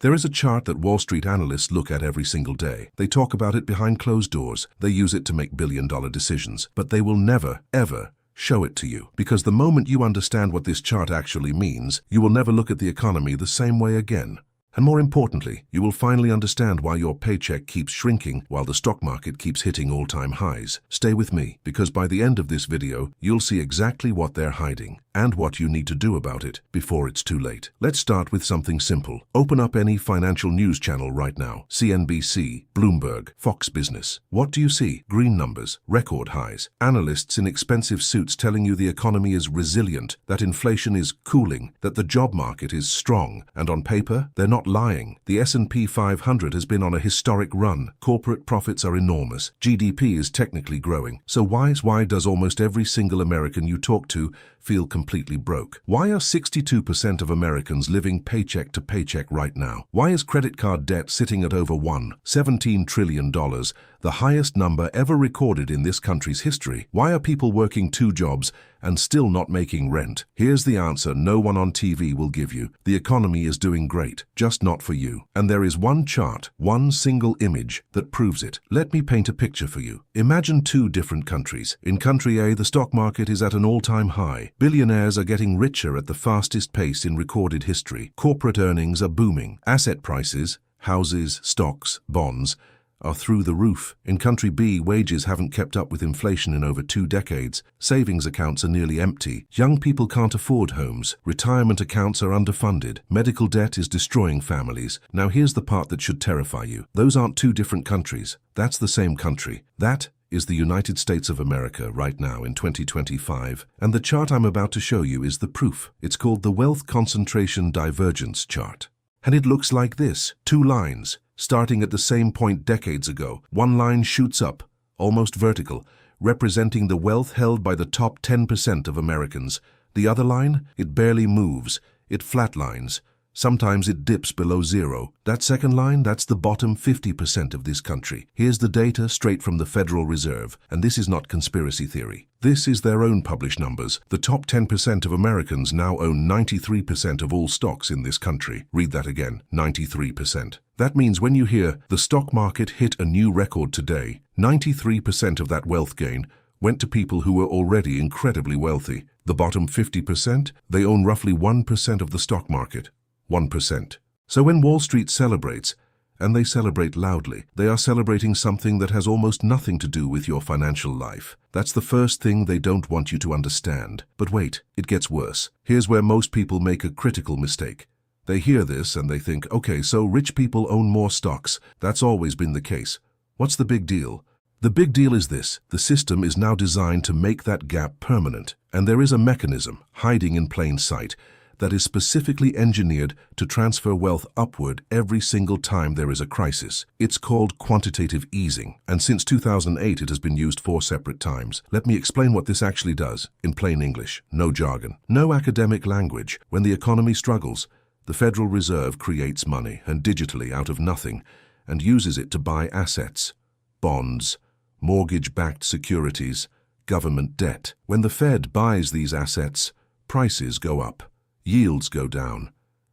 There is a chart that Wall Street analysts look at every single day. They talk about it behind closed doors. They use it to make billion-dollar decisions. But they will never, ever show it to you. Because the moment you understand what this chart actually means, you will never look at the economy the same way again. And more importantly, you will finally understand why your paycheck keeps shrinking while the stock market keeps hitting all-time highs. Stay with me, because by the end of this video, you'll see exactly what they're hiding and what you need to do about it before it's too late. Let's start with something simple. Open up any financial news channel right now. CNBC, Bloomberg, Fox Business. What do you see? Green numbers, record highs, analysts in expensive suits telling you the economy is resilient, that inflation is cooling, that the job market is strong, and on paper, they're not lying. The S&P 500 has been on a historic run. Corporate profits are enormous. GDP is technically growing. So why does almost every single American you talk to feel completely broke? Why are 62% of Americans living paycheck to paycheck right now? Why is credit card debt sitting at over $17 trillion, the highest number ever recorded in this country's history? Why are people working 2 jobs and still not making rent? Here's the answer no one on TV will give you. The economy is doing great, just not for you. And there is one chart, one single image that proves it. Let me paint a picture for you. Imagine 2 different countries. In country A, the stock market is at an all-time high. Billionaires are getting richer at the fastest pace in recorded history. Corporate earnings are booming. Asset prices, houses, stocks, bonds, are through the roof. In country B, wages haven't kept up with inflation in over 2 decades. Savings accounts are nearly empty. Young people can't afford homes. Retirement accounts are underfunded. Medical debt is destroying families. Now here's the part that should terrify you. Those aren't 2 different countries. That's the same country. That is the United States of America right now in 2025. And the chart I'm about to show you is the proof. It's called the Wealth Concentration Divergence Chart. And it looks like this. 2 lines. Starting at the same point decades ago, one line shoots up, almost vertical, representing the wealth held by the top 10% of Americans. The other line, it barely moves, it flatlines. Sometimes it dips below 0. That second line, that's the bottom 50% of this country. Here's the data straight from the Federal Reserve, and this is not conspiracy theory. This is their own published numbers. The top 10% of Americans now own 93% of all stocks in this country. Read that again, 93%. That means when you hear the stock market hit a new record today, 93% of that wealth gain went to people who were already incredibly wealthy. The bottom 50%, they own roughly 1% of the stock market. 1%. So when Wall Street celebrates, and they celebrate loudly, they are celebrating something that has almost nothing to do with your financial life. That's the first thing they don't want you to understand. But wait, it gets worse. Here's where most people make a critical mistake. They hear this and they think, okay, so rich people own more stocks. That's always been the case. What's the big deal? The big deal is this. The system is now designed to make that gap permanent. And there is a mechanism, hiding in plain sight, that is specifically engineered to transfer wealth upward every single time there is a crisis. It's called quantitative easing, and since 2008 it has been used 4 separate times. Let me explain what this actually does, in plain English. No jargon, no academic language. When the economy struggles, the Federal Reserve creates money, and digitally out of nothing, and uses it to buy assets, bonds, mortgage-backed securities, government debt. When the Fed buys these assets, prices go up. Yields go down,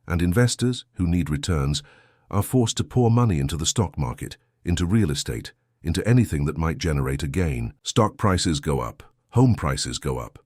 and investors, who need returns, are forced to pour money into the stock market, into real estate, into anything that might generate a gain. Stock prices go up, home prices go up.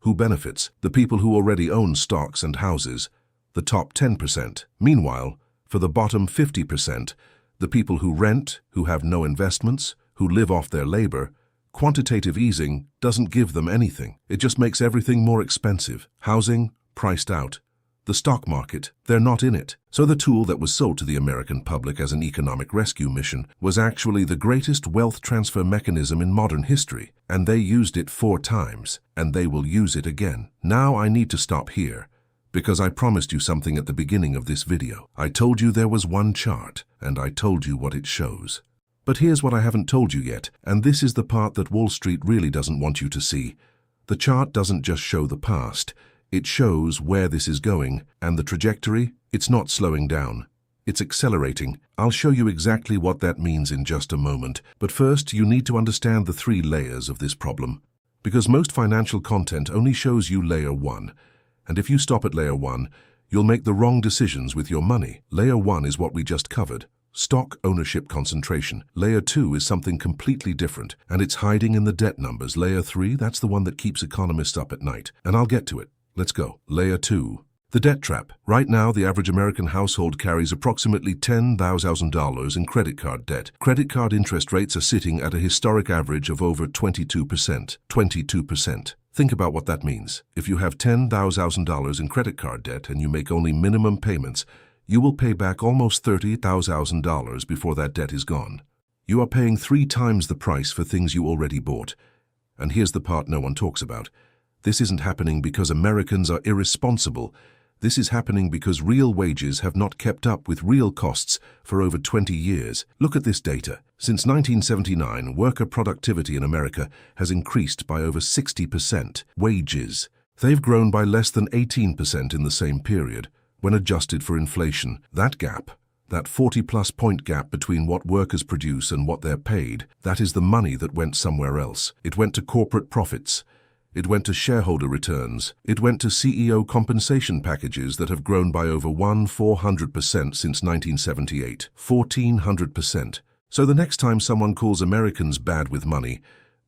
Who benefits? The people who already own stocks and houses, the top 10%. Meanwhile, for the bottom 50%, the people who rent, who have no investments, who live off their labor, quantitative easing doesn't give them anything. It just makes everything more expensive. Housing, priced out. The stock market, they're not in it. So the tool that was sold to the American public as an economic rescue mission was actually the greatest wealth transfer mechanism in modern history, and they used it 4 times, and they will use it again. Now I need to stop here, because I promised you something at the beginning of this video. I told you there was one chart, and I told you what it shows. But here's what I haven't told you yet, and this is the part that Wall Street really doesn't want you to see. The chart doesn't just show the past. It shows where this is going, and the trajectory, it's not slowing down. It's accelerating. I'll show you exactly what that means in just a moment. But first, you need to understand the 3 layers of this problem. Because most financial content only shows you layer 1. And if you stop at layer 1, You'll make the wrong decisions with your money. Layer 1 is what we just covered. Stock ownership concentration. Layer 2 is something completely different, and it's hiding in the debt numbers. Layer 3, that's the one that keeps economists up at night. And I'll get to it. Let's go. Layer 2. The debt trap. Right now, the average American household carries approximately $10,000 in credit card debt. Credit card interest rates are sitting at a historic average of over 22%. 22%. Think about what that means. If you have $10,000 in credit card debt and you make only minimum payments, you will pay back almost $30,000 before that debt is gone. You are paying 3 times the price for things you already bought. And here's the part no one talks about. This isn't happening because Americans are irresponsible. This is happening because real wages have not kept up with real costs for over 20 years. Look at this data. Since 1979, worker productivity in America has increased by over 60%. Wages. They've grown by less than 18% in the same period. When adjusted for inflation, that gap, that 40-plus point gap between what workers produce and what they're paid, that is the money that went somewhere else. It went to corporate profits. It went to shareholder returns. It went to CEO compensation packages that have grown by over 400% since 1978. 1,400%. So the next time someone calls Americans bad with money,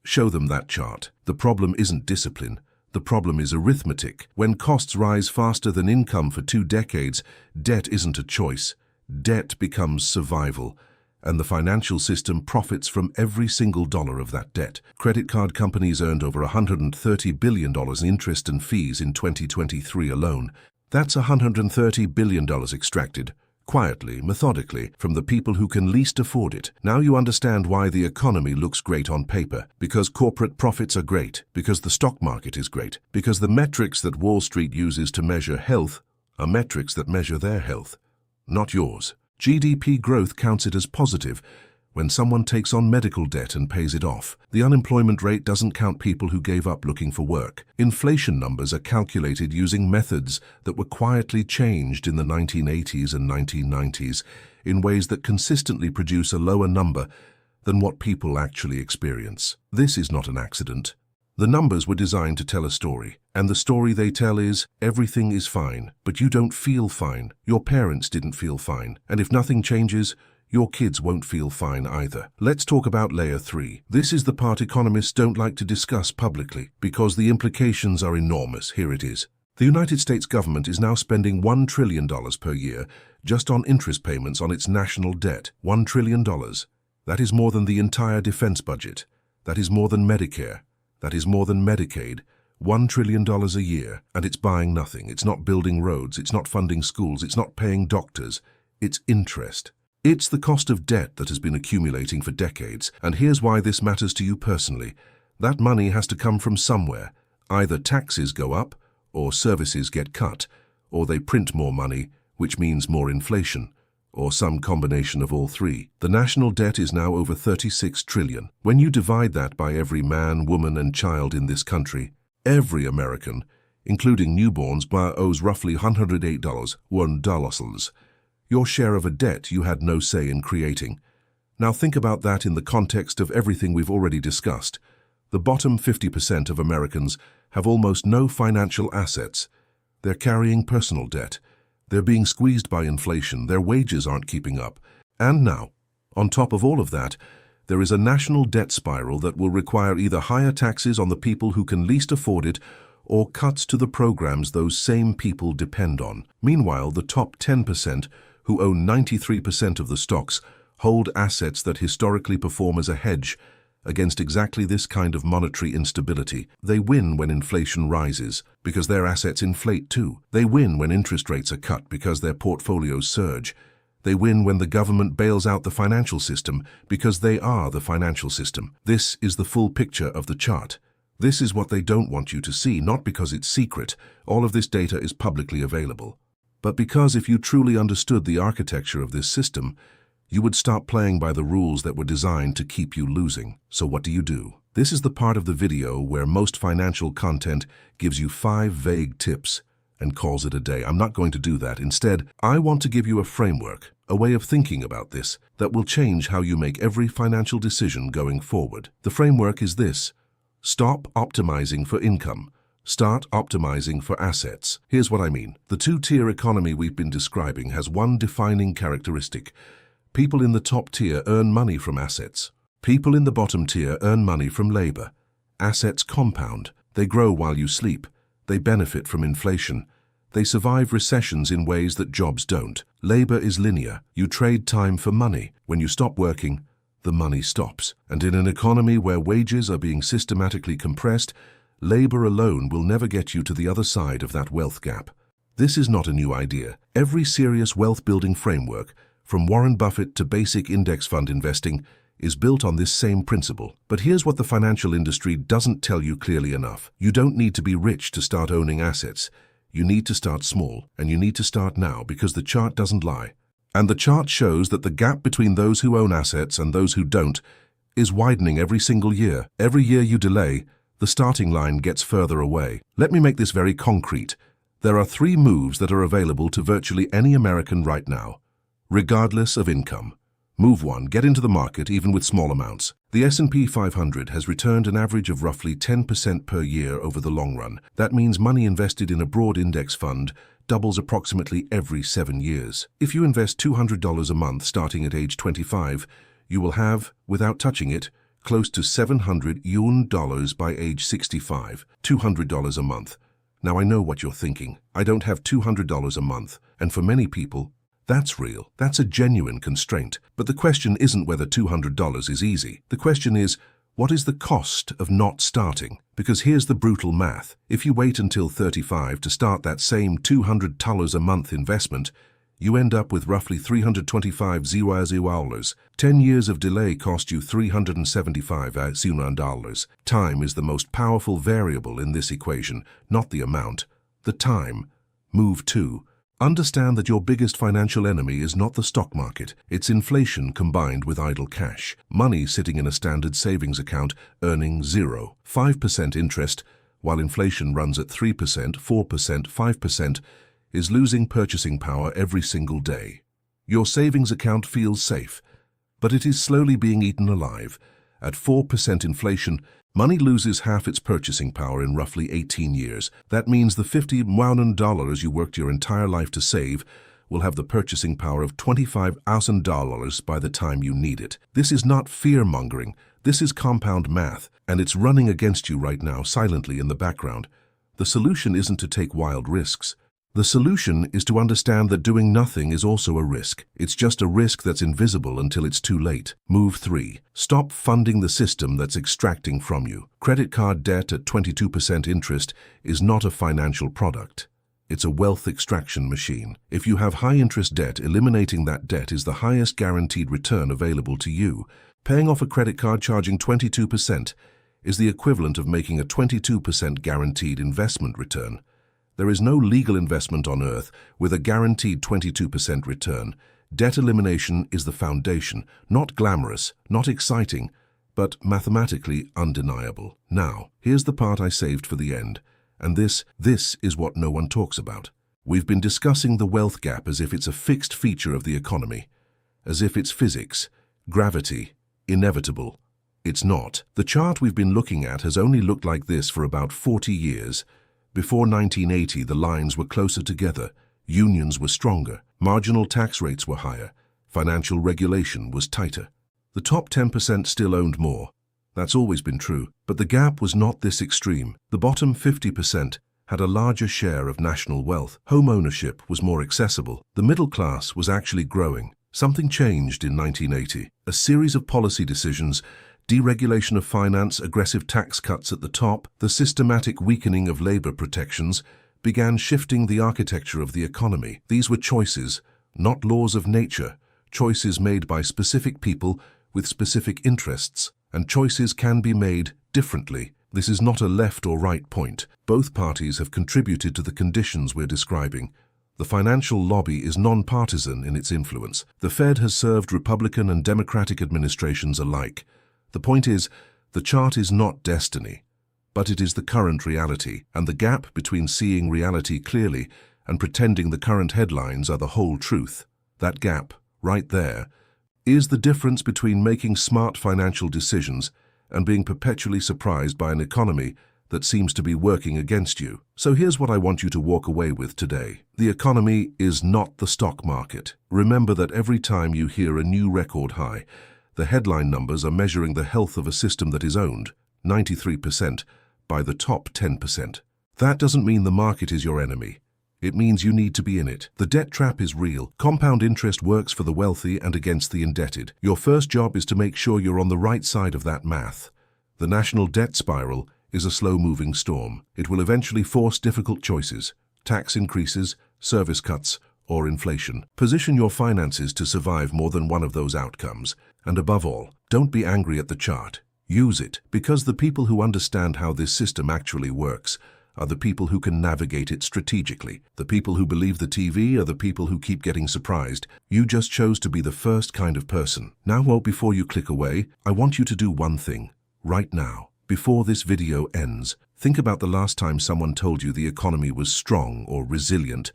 show them that chart. The problem isn't discipline. The problem is arithmetic. When costs rise faster than income for 2 decades, debt isn't a choice. Debt becomes survival, and the financial system profits from every single dollar of that debt. Credit card companies earned over $130 billion in interest and fees in 2023 alone. That's $130 billion extracted, quietly, methodically, from the people who can least afford it. Now you understand why the economy looks great on paper. Because corporate profits are great. Because the stock market is great. Because the metrics that Wall Street uses to measure health are metrics that measure their health, not yours. GDP growth counts it as positive when someone takes on medical debt and pays it off. The unemployment rate doesn't count people who gave up looking for work. Inflation numbers are calculated using methods that were quietly changed in the 1980s and 1990s in ways that consistently produce a lower number than what people actually experience. This is not an accident. The numbers were designed to tell a story, and the story they tell is, everything is fine, but you don't feel fine. Your parents didn't feel fine, and if nothing changes, your kids won't feel fine either. Let's talk about Layer 3. This is the part economists don't like to discuss publicly, because the implications are enormous. Here it is. The United States government is now spending $1 trillion per year just on interest payments on its national debt. $1 trillion. That is more than the entire defense budget. That is more than Medicare. That is more than Medicaid. $1 trillion a year, and it's buying nothing. It's not building roads. It's not funding schools. It's not paying doctors. It's interest. It's the cost of debt that has been accumulating for decades, and here's why this matters to you personally. That money has to come from somewhere. Either taxes go up, or services get cut, or they print more money, which means more inflation, or some combination of all three. The national debt is now over $36 trillion. When you divide that by every man, woman, and child in this country, every American, including newborns, owes roughly $108, $1. Your share of a debt you had no say in creating. Now think about that in the context of everything we've already discussed. The bottom 50% of Americans have almost no financial assets. They're carrying personal debt. They're being squeezed by inflation. Their wages aren't keeping up. And now, on top of all of that, there is a national debt spiral that will require either higher taxes on the people who can least afford it or cuts to the programs those same people depend on. Meanwhile, the top 10%, who own 93% of the stocks, hold assets that historically perform as a hedge against exactly this kind of monetary instability. They win when inflation rises, because their assets inflate too. They win when interest rates are cut, because their portfolios surge. They win when the government bails out the financial system, because they are the financial system. This is the full picture of the chart. This is what they don't want you to see, not because it's secret. All of this data is publicly available. But because if you truly understood the architecture of this system, you would stop playing by the rules that were designed to keep you losing. So what do? This is the part of the video where most financial content gives you 5 vague tips and calls it a day. I'm not going to do that. Instead, I want to give you a framework, a way of thinking about this that will change how you make every financial decision going forward. The framework is this: stop optimizing for income. Start optimizing for assets. Here's what I mean. The two-tier economy we've been describing has one defining characteristic. People in the top tier earn money from assets. People in the bottom tier earn money from labor. Assets compound. They grow while you sleep. They benefit from inflation. They survive recessions in ways that jobs don't. Labor is linear. You trade time for money. When you stop working, the money stops. And in an economy where wages are being systematically compressed, labor alone will never get you to the other side of that wealth gap. This is not a new idea. Every serious wealth-building framework, from Warren Buffett to basic index fund investing, is built on this same principle. But here's what the financial industry doesn't tell you clearly enough. You don't need to be rich to start owning assets. You need to start small, and you need to start now because the chart doesn't lie. And the chart shows that the gap between those who own assets and those who don't is widening every single year. Every year you delay, the starting line gets further away. Let me make this very concrete. There are 3 moves that are available to virtually any American right now, regardless of income. Move 1, get into the market even with small amounts. The S&P 500 has returned an average of roughly 10% per year over the long run. That means money invested in a broad index fund doubles approximately every 7 years. If you invest $200 a month starting at age 25, you will have, without touching it, close to $700 by age 65, $200 a month. Now I know what you're thinking. I don't have $200 a month, and for many people, that's real. That's a genuine constraint. But the question isn't whether $200 is easy. The question is, what is the cost of not starting? Because here's the brutal math. If you wait until 35 to start that same $200 a month investment, you end up with roughly $325. 10 years of delay cost you $375. Time is the most powerful variable in this equation, not the amount. The time. Move 2. Understand that your biggest financial enemy is not the stock market. It's inflation combined with idle cash. Money sitting in a standard savings account earning 0, 5% interest, while inflation runs at 3%, 4%, 5%, is losing purchasing power every single day. Your savings account feels safe, but it is slowly being eaten alive. At 4% inflation, money loses half its purchasing power in roughly 18 years. That means the $50,000 you worked your entire life to save will have the purchasing power of $25,000 by the time you need it. This is not fear-mongering. This is compound math, and it's running against you right now silently in the background. The solution isn't to take wild risks. The solution is to understand that doing nothing is also a risk. It's just a risk that's invisible until it's too late. Move 3. Stop funding the system that's extracting from you. Credit card debt at 22% interest is not a financial product. It's a wealth extraction machine. If you have high-interest debt, eliminating that debt is the highest guaranteed return available to you. Paying off a credit card charging 22% is the equivalent of making a 22% guaranteed investment return. There is no legal investment on earth with a guaranteed 22% return. Debt elimination is the foundation, not glamorous, not exciting, but mathematically undeniable. Now, here's the part I saved for the end, and this is what no one talks about. We've been discussing the wealth gap as if it's a fixed feature of the economy, as if it's physics, gravity, inevitable. It's not. The chart we've been looking at has only looked like this for about 40 years. Before 1980, the lines were closer together, unions were stronger, marginal tax rates were higher, financial regulation was tighter. The top 10% still owned more. That's always been true, but the gap was not this extreme. The bottom 50% had a larger share of national wealth. Home ownership was more accessible. The middle class was actually growing. Something changed in 1980. A series of policy decisions, deregulation of finance, aggressive tax cuts at the top, the systematic weakening of labor protections, began shifting the architecture of the economy. These were choices, not laws of nature, choices made by specific people with specific interests, and choices can be made differently. This is not a left or right point. Both parties have contributed to the conditions we're describing. The financial lobby is non-partisan in its influence. The Fed has served Republican and Democratic administrations alike. The point is, the chart is not destiny, but it is the current reality, and the gap between seeing reality clearly and pretending the current headlines are the whole truth. That gap, right there, is the difference between making smart financial decisions and being perpetually surprised by an economy that seems to be working against you. So here's what I want you to walk away with today. The economy is not the stock market. Remember that every time you hear a new record high, the headline numbers are measuring the health of a system that is owned, 93%, by the top 10%. That doesn't mean the market is your enemy. It means you need to be in it. The debt trap is real. Compound interest works for the wealthy and against the indebted. Your first job is to make sure you're on the right side of that math. The national debt spiral is a slow-moving storm. It will eventually force difficult choices: tax increases, service cuts, or inflation. Position your finances to survive more than one of those outcomes. And above all, don't be angry at the chart. Use it, because the people who understand how this system actually works are the people who can navigate it strategically. The people who believe the TV are the people who keep getting surprised. You just chose to be the first kind of person. Now, before you click away, I want you to do one thing. Right now, before this video ends, think about the last time someone told you the economy was strong or resilient,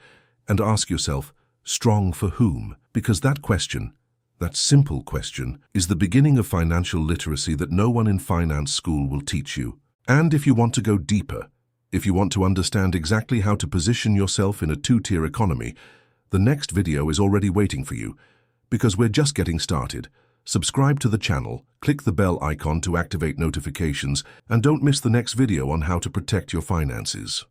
and ask yourself, strong for whom? Because that question, that simple question, is the beginning of financial literacy that no one in finance school will teach you. And if you want to go deeper, if you want to understand exactly how to position yourself in a two-tier economy, the next video is already waiting for you, because we're just getting started. Subscribe to the channel, click the bell icon to activate notifications, and don't miss the next video on how to protect your finances.